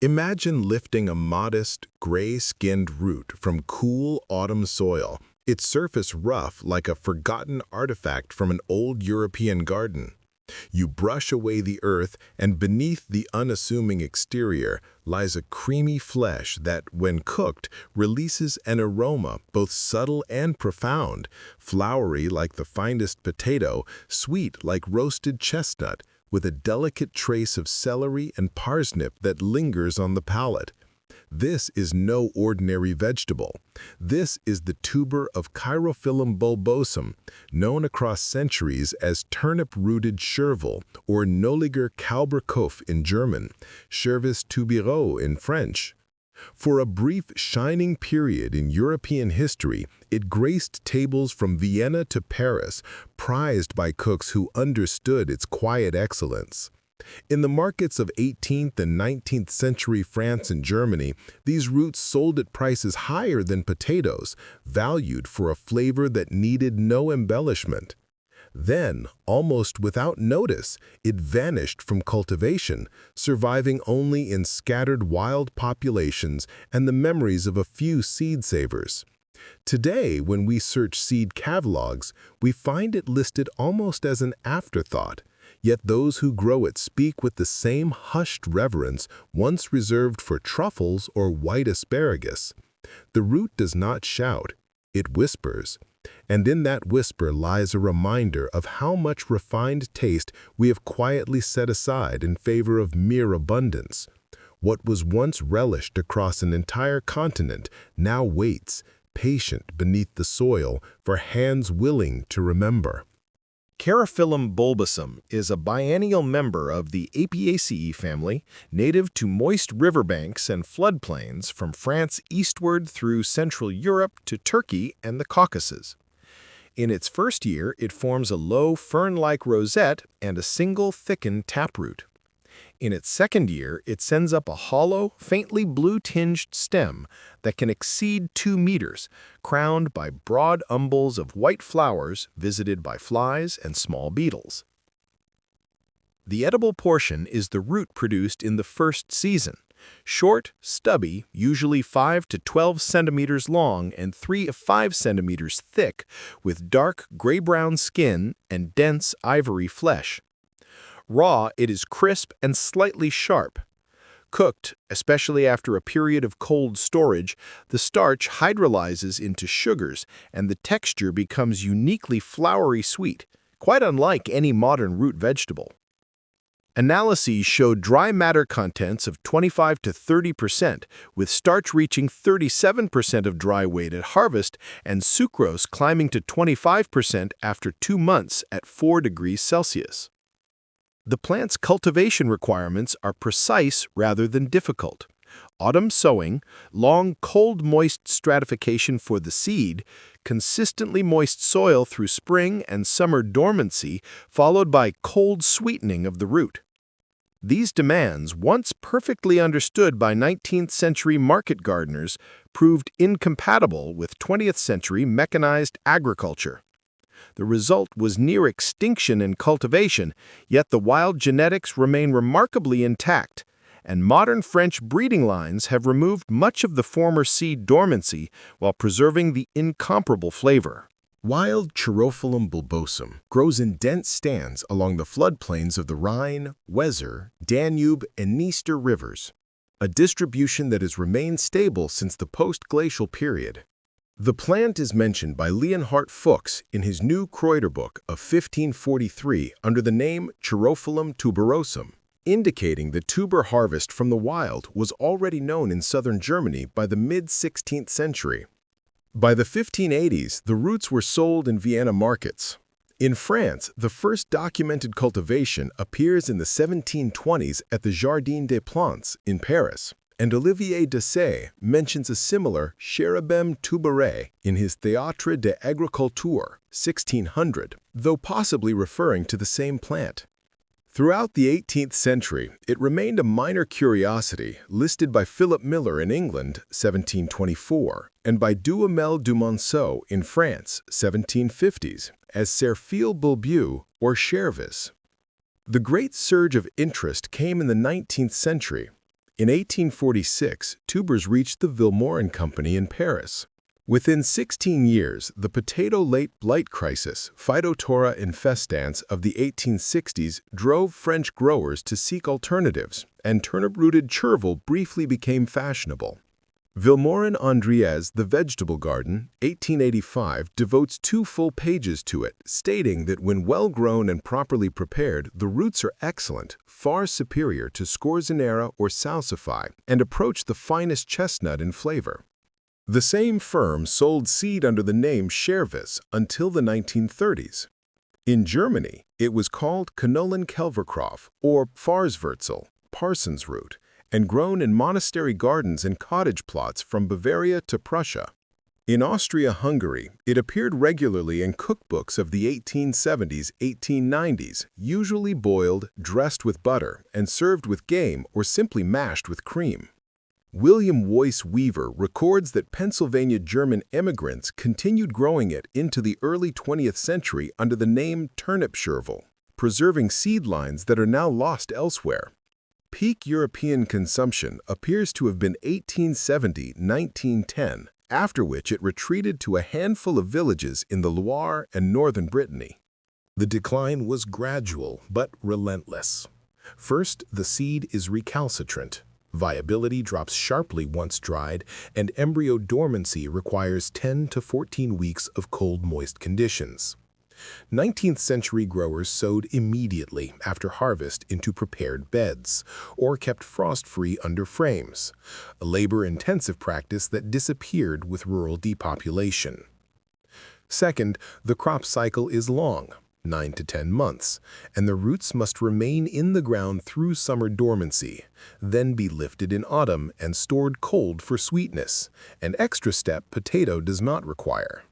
Imagine lifting a modest, gray-skinned root from cool autumn soil, its surface rough like a forgotten artifact from an old European garden. You brush away the earth, and beneath the unassuming exterior lies a creamy flesh that, when cooked, releases an aroma both subtle and profound, floury like the finest potato, sweet like roasted chestnut, with a delicate trace of celery and parsnip that lingers on the palate. This is no ordinary vegetable. This is the tuber of Chaerophyllum bulbosum, known across centuries as turnip-rooted Chervil or Nolliger Kauberkopf in German, Chervis tubereux in French. For a brief shining period in European history, it graced tables from Vienna to Paris, prized by cooks who understood its quiet excellence. In the markets of 18th and 19th century France and Germany, these roots sold at prices higher than potatoes, valued for a flavor that needed no embellishment. Then, almost without notice, it vanished from cultivation, surviving only in scattered wild populations and the memories of a few seed savers. Today, when we search seed catalogs, we find it listed almost as an afterthought. Yet those who grow it speak with the same hushed reverence once reserved for truffles or white asparagus. The root does not shout, it whispers. And in that whisper lies a reminder of how much refined taste we have quietly set aside in favor of mere abundance. What was once relished across an entire continent now waits, patient beneath the soil, for hands willing to remember. Chaerophyllum bulbosum is a biennial member of the Apiaceae family, native to moist riverbanks and floodplains from France eastward through Central Europe to Turkey and the Caucasus. In its first year, it forms a low fern-like rosette and a single thickened taproot. In its second year, it sends up a hollow, faintly blue-tinged stem that can exceed 2 meters, crowned by broad umbels of white flowers visited by flies and small beetles. The edible portion is the root produced in the first season, short, stubby, usually 5 to 12 centimeters long and 3 to 5 centimeters thick, with dark gray-brown skin and dense ivory flesh. Raw, it is crisp and slightly sharp. Cooked, especially after a period of cold storage, the starch hydrolyzes into sugars and the texture becomes uniquely floury sweet, quite unlike any modern root vegetable. Analyses showed dry matter contents of 25 to 30%, with starch reaching 37% of dry weight at harvest and sucrose climbing to 25% after 2 months at 4 degrees Celsius. The plant's cultivation requirements are precise rather than difficult. Autumn sowing, long cold moist stratification for the seed, consistently moist soil through spring and summer dormancy, followed by cold sweetening of the root. These demands, once perfectly understood by 19th century market gardeners, proved incompatible with 20th century mechanized agriculture. The result was near extinction in cultivation, yet the wild genetics remain remarkably intact, and modern French breeding lines have removed much of the former seed dormancy while preserving the incomparable flavor. Wild Chaerophyllum bulbosum grows in dense stands along the floodplains of the Rhine, Weser, Danube, and Dniester rivers, a distribution that has remained stable since the post-glacial period. The plant is mentioned by Leonhard Fuchs in his new Kräuter book of 1543 under the name Chaerophyllum tuberosum, indicating the tuber harvest from the wild was already known in southern Germany by the mid-16th century. By the 1580s, the roots were sold in Vienna markets. In France, the first documented cultivation appears in the 1720s at the Jardin des Plantes in Paris. And Olivier Dasset mentions a similar Cherubim tuberé in his Théâtre d'Agriculture, 1600, though possibly referring to the same plant. Throughout the 18th century, it remained a minor curiosity, listed by Philip Miller in England, 1724, and by Duhamel du Monceau in France, 1750s, as Chervil bulbeux or Chervis. The great surge of interest came in the 19th century. In 1846, tubers reached the Villemot Company in Paris. Within 16 years, the potato late blight crisis, Phytophthora infestans, of the 1860s drove French growers to seek alternatives, and turnip-rooted Chervil briefly became fashionable. Villemot Andriès' The Vegetable Garden, 1885, devotes 2 full pages to it, stating that when well-grown and properly prepared, the roots are excellent, far superior to scorzonera or salsify, and approach the finest chestnut in flavor. The same firm sold seed under the name Chervil until the 1930s. In Germany, it was called Kanolenkelverkraut or Pfarrswurzel, parson's root, and grown in monastery gardens and cottage plots from Bavaria to Prussia. In Austria-Hungary, it appeared regularly in cookbooks of the 1870s-1890s, usually boiled, dressed with butter, and served with game or simply mashed with cream. William Woyce Weaver records that Pennsylvania German immigrants continued growing it into the early 20th century under the name turnip Chervil, preserving seed lines that are now lost elsewhere. Peak European consumption appears to have been 1870-1910, after which it retreated to a handful of villages in the Loire and northern Brittany. The decline was gradual but relentless. First, the seed is recalcitrant. Viability drops sharply once dried, and embryo dormancy requires 10 to 14 weeks of cold, moist conditions. 19th century growers sowed immediately after harvest into prepared beds, or kept frost-free under frames, a labor-intensive practice that disappeared with rural depopulation. Second, the crop cycle is long, 9 to 10 months, and the roots must remain in the ground through summer dormancy, then be lifted in autumn and stored cold for sweetness, an extra step potato does not require.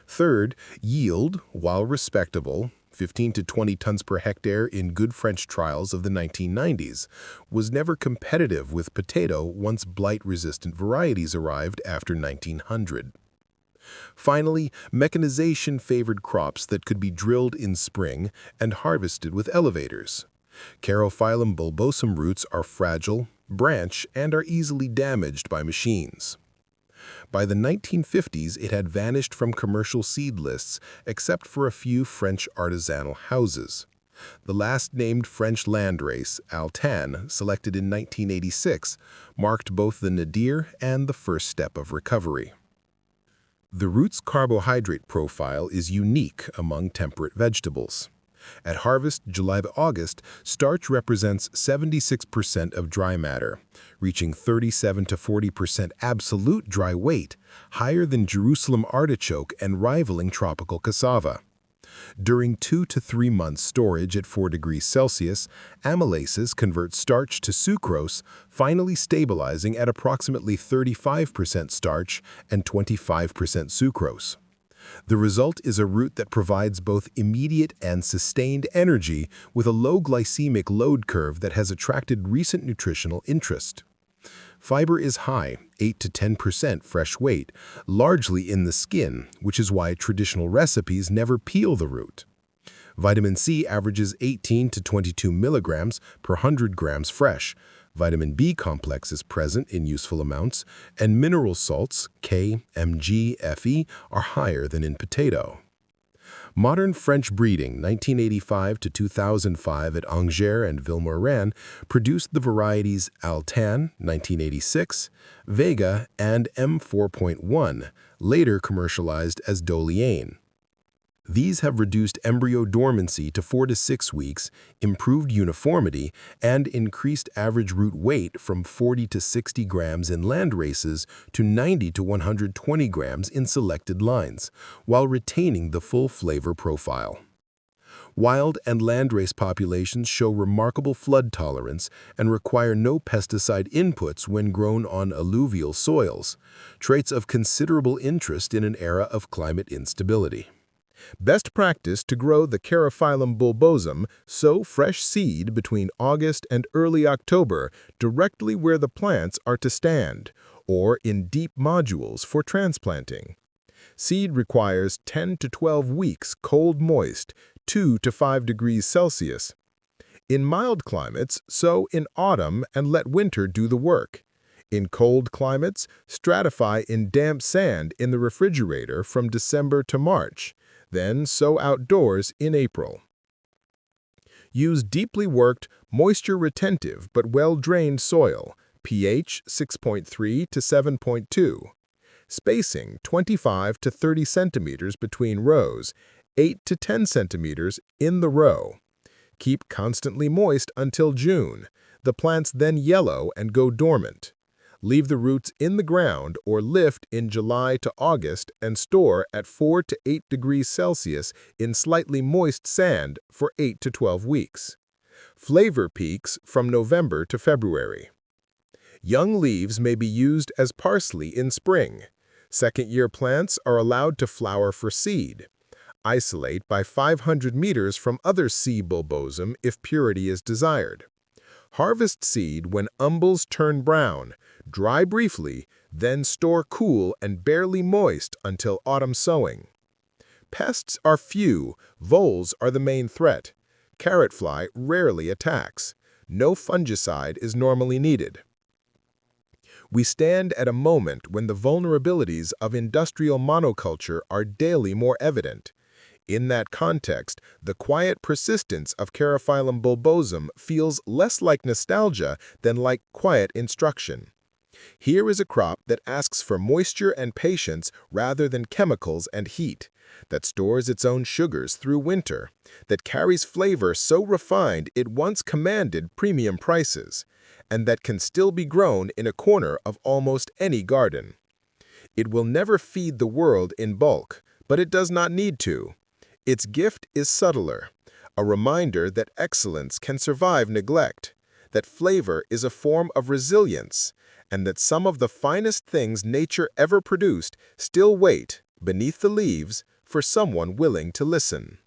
Third, yield, while respectable, 15 to 20 tons per hectare in good French trials of the 1990s, was never competitive with potato once blight-resistant varieties arrived after 1900. Finally, mechanization favored crops that could be drilled in spring and harvested with elevators. Chaerophyllum bulbosum roots are fragile, branch, and are easily damaged by machines. By the 1950s, it had vanished from commercial seed lists except for a few French artisanal houses. The last named French landrace, Altan, selected in 1986, marked both the nadir and the first step of recovery. The root's carbohydrate profile is unique among temperate vegetables. At harvest, July to August, starch represents 76% of dry matter, reaching 37 to 40% absolute dry weight, higher than Jerusalem artichoke and rivaling tropical cassava. During 2 to 3 months storage at 4 degrees Celsius, amylases convert starch to sucrose, finally stabilizing at approximately 35% starch and 25% sucrose. The result is a root that provides both immediate and sustained energy with a low glycemic load curve that has attracted recent nutritional interest. Fiber is high, 8 to 10% fresh weight, largely in the skin, which is why traditional recipes never peel the root. Vitamin C averages 18 to 22 milligrams per 100 grams fresh. Vitamin B complex is present in useful amounts, and mineral salts, K, Mg, Fe, are higher than in potato. Modern French breeding, 1985 to 2005 at Angers and Villemot, produced the varieties Altan, 1986, Vega, and M4.1, later commercialized as Doliane. These have reduced embryo dormancy to 4 to 6 weeks, improved uniformity, and increased average root weight from 40 to 60 grams in land races to 90 to 120 grams in selected lines, while retaining the full flavor profile. Wild and landrace populations show remarkable flood tolerance and require no pesticide inputs when grown on alluvial soils, traits of considerable interest in an era of climate instability. Best practice to grow the Chaerophyllum bulbosum, sow fresh seed between August and early October directly where the plants are to stand, or in deep modules for transplanting. Seed requires 10 to 12 weeks cold moist, 2 to 5 degrees Celsius. In mild climates, sow in autumn and let winter do the work. In cold climates, stratify in damp sand in the refrigerator from December to March, then sow outdoors in April. Use deeply worked, moisture-retentive but well-drained soil, pH 6.3 to 7.2. Spacing 25 to 30 centimeters between rows, 8 to 10 centimeters in the row. Keep constantly moist until June. The plants then yellow and go dormant. Leave the roots in the ground or lift in July to August and store at 4 to 8 degrees Celsius in slightly moist sand for 8 to 12 weeks. Flavor peaks from November to February. Young leaves may be used as parsley in spring. Second-year plants are allowed to flower for seed. Isolate by 500 meters from other C. bulbosum if purity is desired. Harvest seed when umbels turn brown, dry briefly, then store cool and barely moist until autumn sowing. Pests are few, voles are the main threat. Carrot fly rarely attacks. No fungicide is normally needed. We stand at a moment when the vulnerabilities of industrial monoculture are daily more evident. In that context, the quiet persistence of Chaerophyllum bulbosum feels less like nostalgia than like quiet instruction. Here is a crop that asks for moisture and patience rather than chemicals and heat, that stores its own sugars through winter, that carries flavor so refined it once commanded premium prices, and that can still be grown in a corner of almost any garden. It will never feed the world in bulk, but it does not need to. Its gift is subtler, a reminder that excellence can survive neglect, that flavor is a form of resilience, and that some of the finest things nature ever produced still wait, beneath the leaves, for someone willing to listen.